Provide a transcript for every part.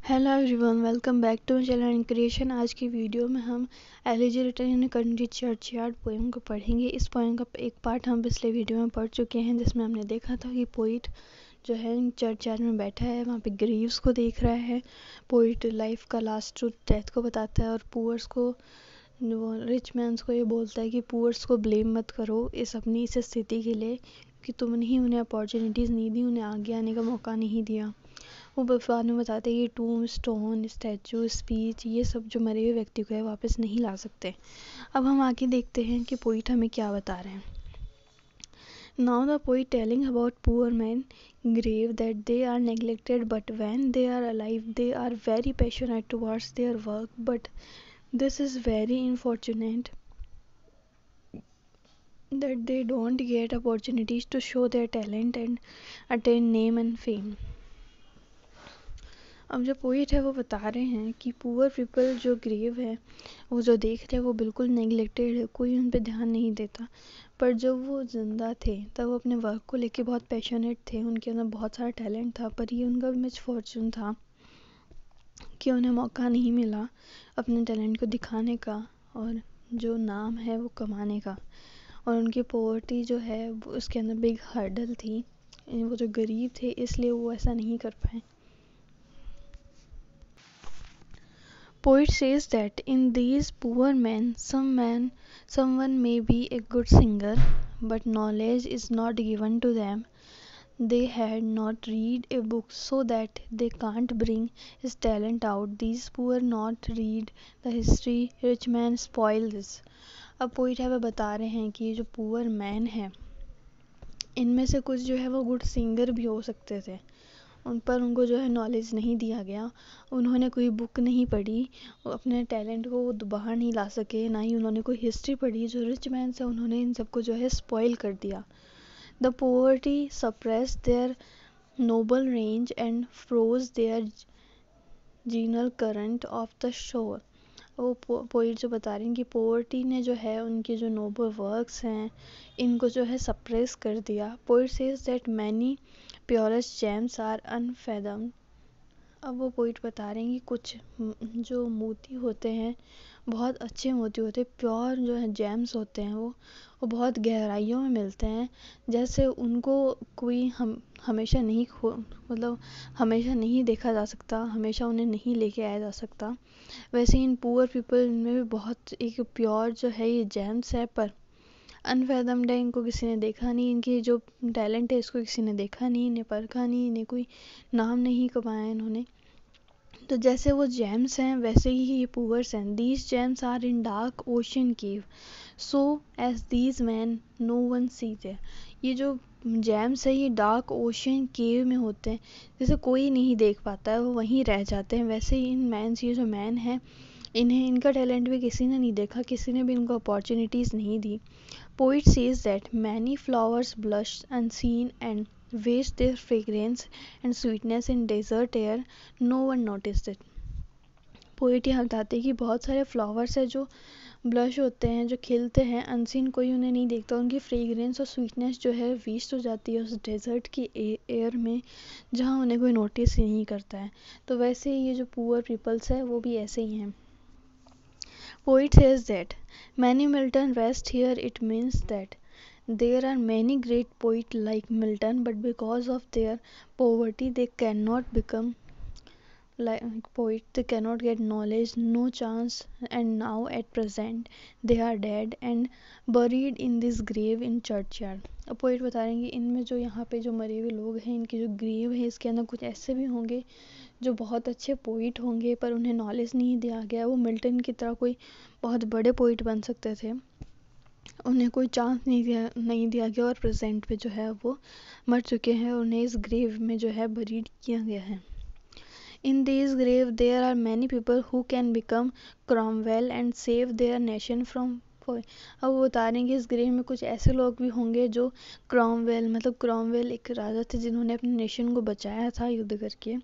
Hello everyone, welcome back to channel and creation. आज की video में हम elegy written in country churchyard poem को पढ़ेंगे। इस पोएम का एक पार्ट हम पिछले वीडियो में पढ़ चुके हैं, जिसमें हमने देखा था कि पोइट जो है चर्चयार्ड में बैठा है, वहाँ पे ग्रीव्स को देख रहा है। पोइट लाइफ का लास्ट ट्रूथ डेथ को बताता है और पुअर्स को, वो रिच मैन्स को ये बोलता है कि पुअर्स को ब्लेम मत करो इस अपनी इस स्थिति के लिए कि तुमने ही उन्हें अपॉर्चुनिटीज़ नहीं दी, उन्हें आगे आने का मौका नहीं दिया। वो बाद में बताते हैं कि टूम स्टोन स्टैचू स्पीच ये सब जो मरे हुए व्यक्ति को है वापस नहीं ला सकते। अब हम आगे देखते हैं कि पोइट हमें क्या बता रहे हैं। Now the poet telling about poor man grave that they are neglected but when they are alive they are very passionate towards their work, but this is very unfortunate that they don't get opportunities to show their talent and attain name and fame. अब जो poet है वो बता रहे हैं कि poor people जो grave है वो जो देख रहे हैं वो बिल्कुल नेग्लेक्टेड है, कोई उन पे ध्यान नहीं देता। पर जब वो जिंदा थे तब वो अपने वर्क को लेके बहुत पैशनेट थे, उनके अंदर बहुत सारा टैलेंट था, पर ये उनका मिसफॉर्चून था कि उन्हें मौका नहीं मिला अपने टैलेंट को दिखाने का और जो नाम है वो कमाने का। और उनकी पॉवर्टी जो है वो उसके अंदर बिग हर्डल थी, वो जो गरीब थे इसलिए वो ऐसा नहीं कर पाए। Poet says that in these poor men, someone may be a good singer, but knowledge is not given to them. They had not read a book, so that they can't bring his talent out. These poor not read the history, rich man spoil this. अब poet है वो बता रहे हैं कि ये जो poor man है इनमें से कुछ जो है वो गुड सिंगर भी हो सकते थे, उन पर उनको जो है नॉलेज नहीं दिया गया, उन्होंने कोई बुक नहीं पढ़ी, अपने टैलेंट को वो बाहर नहीं ला सके, ना ही उन्होंने कोई हिस्ट्री पढ़ी। जो रिच मैन है उन्होंने इन सबको जो है स्पॉइल कर दिया। The poverty suppress their noble range and froze their genial current of the shore. वो पोइट जो बता रही हैं कि पोवर्टी ने जो है उनके जो नोबल वर्क्स हैं इनको जो है सप्रेस कर दिया। Poet says that many purest gems are unfathomed. अब वो पोइट बता रहे हैं कि कुछ जो मोती होते हैं बहुत अच्छे मोती होते हैं, प्योर जो है जेम्स होते हैं वो बहुत गहराइयों में मिलते हैं। जैसे उनको कोई हमेशा नहीं मतलब हमेशा नहीं देखा जा सकता, हमेशा उन्हें नहीं लेके आया जा सकता, वैसे इन पुअर पीपल में भी बहुत एक प्योर जो है ये जेम्स है, पर अनफेदम्ड है, इनको किसी ने देखा नहीं, इनकी जो टैलेंट है इसको किसी ने देखा नहीं, इन्हें परखा नहीं, इन्हें कोई नाम नहीं कमाया इन्होंने। तो जैसे वो जेम्स हैं वैसे ही ये पुअर्स हैं। These gems are in dark ocean cave so as these man no one see there. ये जो जेम्स है ये डार्क ओशन केव में होते हैं, जैसे कोई नहीं देख पाता है, वो वहीं रह जाते हैं। वैसे ही इन मैन्स, ये जो मैन है इन्हें इनका टैलेंट भी किसी ने नहीं देखा, किसी ने भी इनको अपॉर्चुनिटीज़ नहीं दी। Poet says that many flowers blush unseen and waste their fragrance and sweetness in desert air. No one noticed it. Poet यहाँ बताते हैं कि बहुत सारे फ्लावर्स हैं जो ब्लश होते हैं, जो खिलते हैं, अनसीन कोई उन्हें नहीं देखता, उनकी फ्रेगरेंस और स्वीटनेस जो है वेस्ट हो जाती है उस डेजर्ट की एयर में, जहाँ उन्हें कोई नोटिस ही नहीं करता है। तो वैसे ये जो पुअर पीपल्स है वो भी ऐसे ही हैं। Poet says that many Milton rest here. It means that there are many great poets like Milton, but because of their poverty, they cannot become like poets. They cannot get knowledge, no chance, and now at present they are dead and buried in this grave in churchyard. अब poet बता रहे हैं कि इनमें जो यहाँ पे जो मरे हुए लोग हैं इनकी जो ग्रेव है इसके अंदर कुछ ऐसे भी होंगे जो बहुत अच्छे पोइट होंगे पर उन्हें नॉलेज नहीं दिया गया, वो मिल्टन की तरह कोई बहुत बड़े पोइट बन सकते थे, उन्हें कोई चांस नहीं दिया गया और प्रेजेंट पे जो है वो मर चुके हैं, उन्हें इस ग्रेव में जो है बरीड किया गया है। In this grave there are many people who can become Cromwell and save their nation from. अब वो बता रहे हैं कि इस ग्रेव में कुछ ऐसे लोग भी होंगे जो क्रॉमवेल, मतलब क्रॉमवेल एक राजा थे जिन्होंने अपने नेशन को बचाया था युद्ध करके,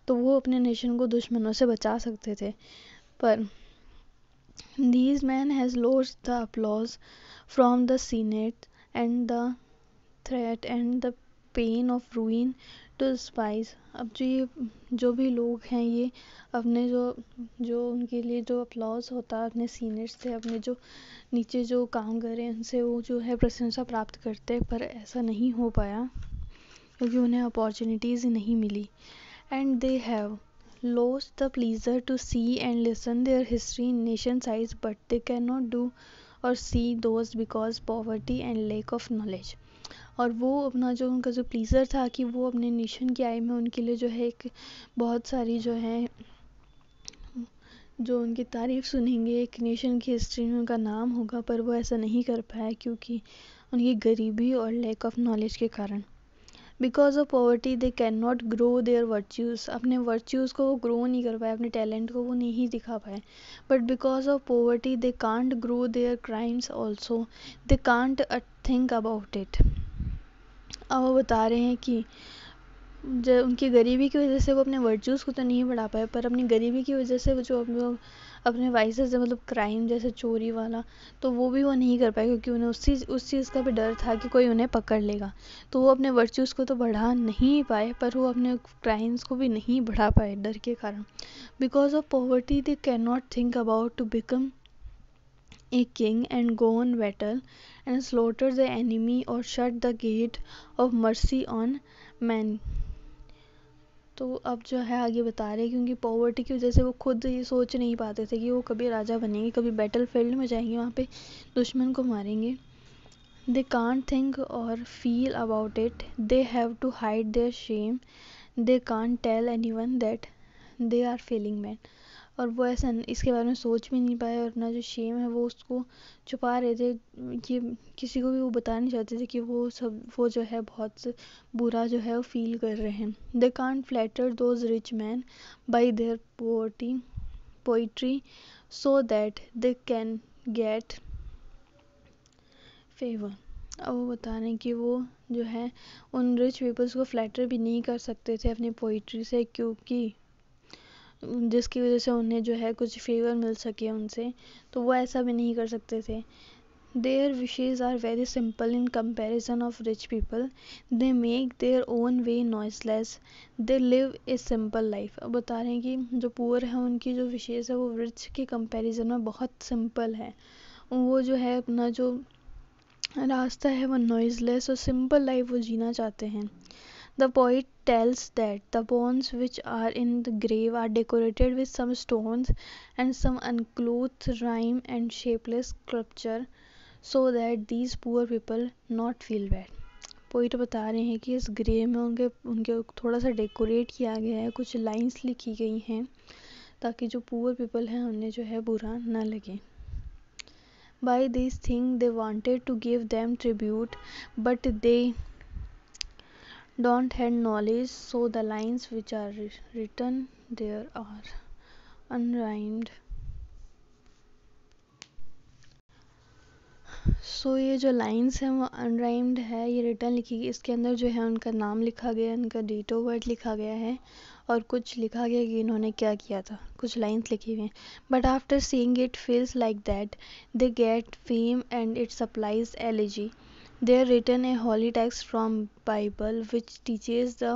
तो वो अपने नेशन को दुश्मनों से बचा सकते थे। पर these men has lost the applause from the senate and the threat and the pain of ruin to spice. अब जो भी लोग हैं ये अपने जो उनके लिए जो अपलॉज होता है अपने सीनियर्स से, अपने जो नीचे जो काम कर रहे हैं उनसे वो जो है प्रशंसा प्राप्त करते हैं, पर ऐसा नहीं हो पाया क्योंकि उन्हें अपॉर्चुनिटीज़ नहीं मिली। And they have lost the pleasure to see and listen their history in nation size, but they cannot do or see those because poverty and lack of knowledge। और वो अपना जो उनका जो प्लीज़र था कि वो अपने नेशन की आई में उनके लिए जो है एक बहुत सारी जो है जो उनकी तारीफ़ सुनेंगे, एक नेशन की हिस्ट्री में उनका नाम होगा, पर वो ऐसा नहीं कर पाया क्योंकि उनकी गरीबी और लैक ऑफ नॉलेज के कारण। Because of poverty they can not grow there virtues. अपने वर्च्यूज़ को वो ग्रो नहीं कर पाए, अपने टैलेंट को वो नहीं दिखा पाए। But because of poverty they can't grow there crimes also, they can't think about it. अब वो बता रहे हैं कि जब उनकी गरीबी की वजह से वो अपने वर्च्यूज़ को तो नहीं बढ़ा पाए, पर अपनी गरीबी की वजह से वो जो अपने वाइसेस है, मतलब क्राइम जैसे चोरी वाला, तो वो भी वो नहीं कर पाए क्योंकि उन्हें उस चीज़ का भी डर था कि कोई उन्हें पकड़ लेगा। तो वो अपने वर्च्यूज़ को तो बढ़ा नहीं पाए, पर वो अपने क्राइम्स को भी नहीं बढ़ा पाए डर के कारण। Because of poverty they can not think about to become a king and go on battle and slaughter the enemy or shut the gate of mercy on man। तो अब जो है आगे बता रहे हैं क्योंकि पॉवर्टी की वजह से वो खुद ये सोच नहीं पाते थे कि वो कभी राजा बनेंगे, कभी बैटल फील्ड में जाएंगे, वहाँ पे दुश्मन को मारेंगे। दे कांट थिंक और feel about it, they have to hide their shame, they can't tell anyone that they are feeling man. और वो ऐसा इसके बारे में सोच भी नहीं पाए और अपना जो शेम है वो उसको छुपा रहे थे, कि किसी को भी वो बताना नहीं चाहते थे कि वो जो है बहुत बुरा जो है वो फील कर रहे हैं। They can't flatter those rich man bye there poetry so that they can get favour. अब वो बता रहे हैं कि वो जो है उन रिच पीपल्स को फ्लैटर भी नहीं कर सकते थे अपनी पोइट्री से, क्योंकि जिसकी वजह से उन्हें जो है कुछ फेवर मिल सके उनसे, तो वो ऐसा भी नहीं कर सकते थे। Their wishes are very simple in comparison of rich people, they make their own way noiseless, they live a simple life. अब बता रहे हैं कि जो पुअर है उनकी जो विशेष है वो रिच के कंपैरिजन में बहुत सिंपल है। वो जो है अपना जो रास्ता है वो नॉइसलेस और सिंपल लाइफ वो जीना चाहते हैं। The poet tells that the bones which are in the grave are decorated with some stones and some uncouth rhyme and shapeless sculpture so that these poor people not feel bad। Poet बता रहे हैं कि इस grave में उनके थोड़ा सा decorate किया गया है, कुछ लाइंस लिखी गई हैं ताकि जो पुअर पीपल हैं उन्हें जो है बुरा ना लगे। By these things they wanted to give them tribute, but they don't have knowledge, so the lines which are written there are unrhymed। सो ये जो लाइंस हैं वो अनराइम्ड है, ये रिटर्न लिखी गई, इसके अंदर जो है उनका नाम लिखा गया है, उनका डेट ऑफ बर्थ लिखा गया है और कुछ लिखा गया कि इन्होंने क्या किया था, कुछ लाइंस लिखी हुई हैं। But after seeing it feels like that they get fame and it supplies elegy. They are written a holy text from Bible which teaches the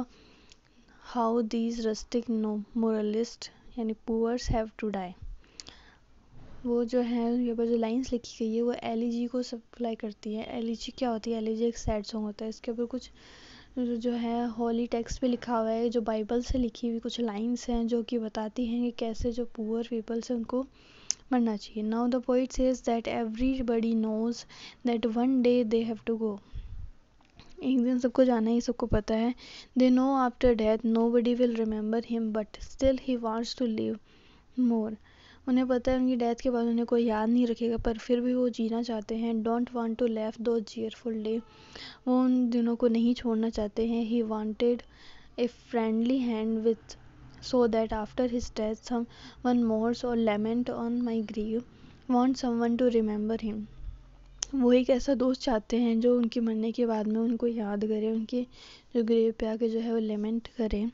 how these rustic moralists यानी poors have to die। वो जो है ये पर जो lines लिखी गई है वो एलिजी को सप्लाई करती है। एलिजी क्या होती है? एलिजी एक सैड सॉन्ग होता है। इसके ऊपर कुछ जो है होली टेक्स्ट पे लिखा हुआ है, जो बाइबल से लिखी हुई कुछ लाइंस हैं जो कि बताती हैं कि कैसे जो पुअर पीपल्स हैं उनको मरना चाहिए। Now the poet says that everybody knows that one day they have to go. एक दिन सबको जाना ही, सबको पता है। They know after death nobody will remember him but still he wants to live more. उन्हें पता है उनकी डेथ के बाद उन्हें कोई याद नहीं रखेगा, पर फिर भी वो जीना चाहते हैं। डोंट वांट टू लेव दो चीयरफुल डे, वो उन दिनों को नहीं छोड़ना चाहते हैं। He wanted a friendly hand with so that after his death someone mourns or lament on my grave, want someone to remember him। वो एक ऐसा दोस्त चाहते हैं जो उनके मरने के बाद में उनको याद करे, उनके जो ग्रेव पे आके जो है वो लेमेंट करे।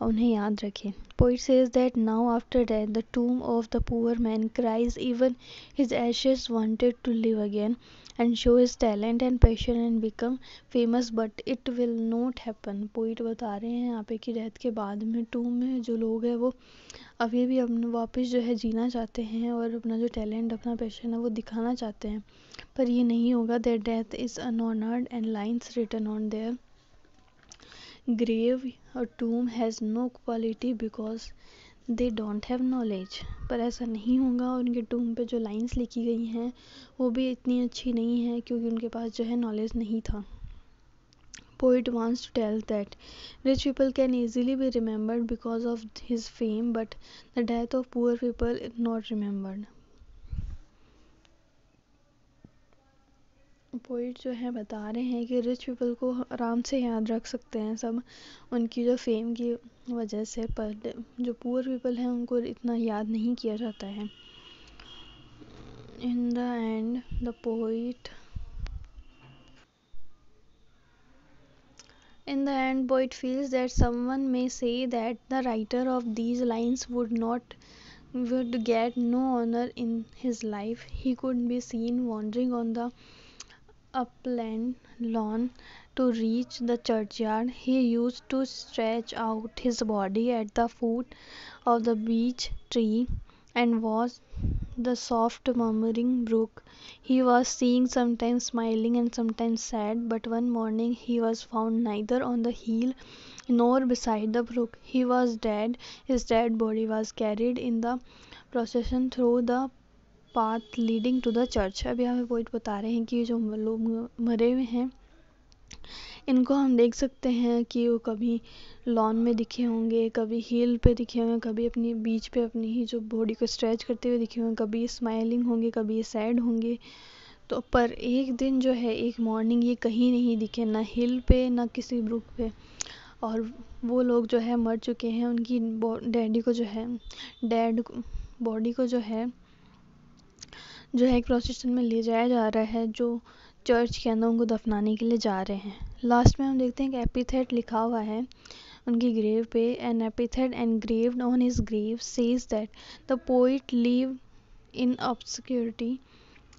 उन्हें याद रखें. Poet says that now after death the tomb of the poor man cries, even his ashes wanted to live again and show his talent and passion and become famous, but it will not happen. Poet बता रहे हैं यहाँ पे कि death के बाद में टूम में जो लोग हैं वो अभी भी अपना वापस जो है जीना चाहते हैं और अपना जो टैलेंट अपना पैशन है वो दिखाना चाहते हैं, पर ये नहीं होगा. Their death is unhonored and lines written on their grave or tomb has no quality because they don't have knowledge. पर ऐसा नहीं होगा. और उनके टूम पे जो लाइंस लिखी गई हैं वो भी इतनी अच्छी नहीं है क्योंकि उनके पास जो है नॉलेज नहीं था. Poet wants to tell that rich people can easily be remembered because of his fame, but the death of poor people is not remembered. Poet जो है बता रहे हैं कि रिच पीपल को आराम से याद रख सकते हैं सब उनकी जो फेम की वजह से, पर जो पुअर पीपल हैं उनको इतना याद नहीं किया जाता है. In the end the poet In the end, Poet feels that someone may say that the writer of these lines would get no honor in his life. He could be seen wandering on the upland lawn to reach the churchyard. He used to stretch out his body at the foot of the beech tree and watch the soft murmuring brook. He was seen sometimes smiling and sometimes sad, but one morning he was found neither on the hill nor beside the brook. He was dead. His dead body was carried in the procession through the path leading to the church. अब यहाँ पे poet बता रहे हैं कि जो लोग मरे हुए हैं इनको हम देख सकते हैं कि वो कभी लॉन में दिखे होंगे, कभी हिल पे दिखे होंगे, कभी अपनी बीच पे अपनी ही जो बॉडी को स्ट्रेच करते हुए दिखे होंगे, कभी स्माइलिंग होंगे, कभी सैड होंगे. तो पर एक दिन जो है एक मॉर्निंग ये कहीं नहीं दिखे, ना हिल पे ना किसी ब्रुक पे. और वो लोग जो है मर चुके हैं. उनकी डैडी को जो है डेड बॉडी को जो है एक प्रोसेशन में ले जाया जा रहा है जो चर्च के अंदर उनको दफनाने के लिए जा रहे हैं. लास्ट में हम देखते हैं कि एपिथेट लिखा हुआ है उनकी ग्रेव पे. An epithet engraved on his grave says that the poet lived in obscurity.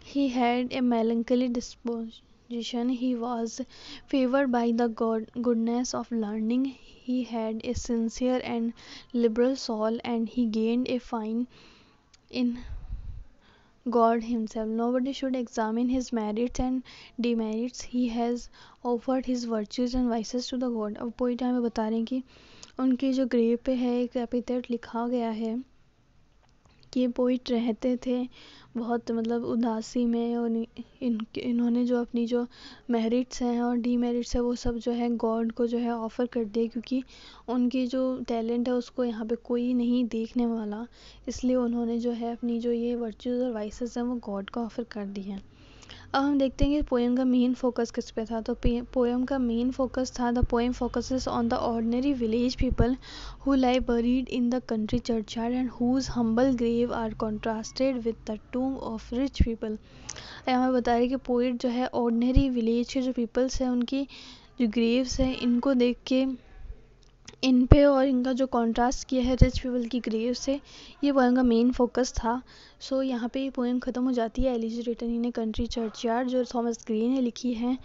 He had a melancholy disposition. He was favored by the goodness of learning. He had a sincere and liberal soul, and he gained a fine in God himself. Nobody should examine his merits and demerits. He has offered his virtues and vices to the God. अब poet हमें बता रहे हैं कि उनकी जो grave पे है एक एपिथेट लिखा गया है कि ये पोइट रहते थे बहुत मतलब उदासी में, और इन्होंने जो अपनी जो मेरिट्स हैं और डीमेरिट्स है वो सब जो है गॉड को जो है ऑफ़र कर दिए, क्योंकि उनकी जो टैलेंट है उसको यहाँ पे कोई नहीं देखने वाला, इसलिए उन्होंने जो है अपनी जो ये वर्चूज़ और वाइसेस हैं वो गॉड को ऑफ़र कर दी हैं. अब हम देखते हैं कि पोएम का मेन फोकस किस पे था. तो पोएम का मेन फोकस था the poem focuses on the ordinary village people who lie buried in the country churchyard and whose humble grave are contrasted with the tomb of rich people. यहाँ बता रहे कि पोइट जो है ordinary village के जो peoples हैं उनकी जो ग्रेव्स हैं इनको देख के इन पे और इनका जो कॉन्ट्रास्ट किया है रिच पीपल की ग्रेव से, ये पोएम का मेन फोकस था. सो यहाँ पे ये पोएम ख़त्म हो जाती है. Elegy written in a country churchyard जो थॉमस ग्रे ने लिखी है.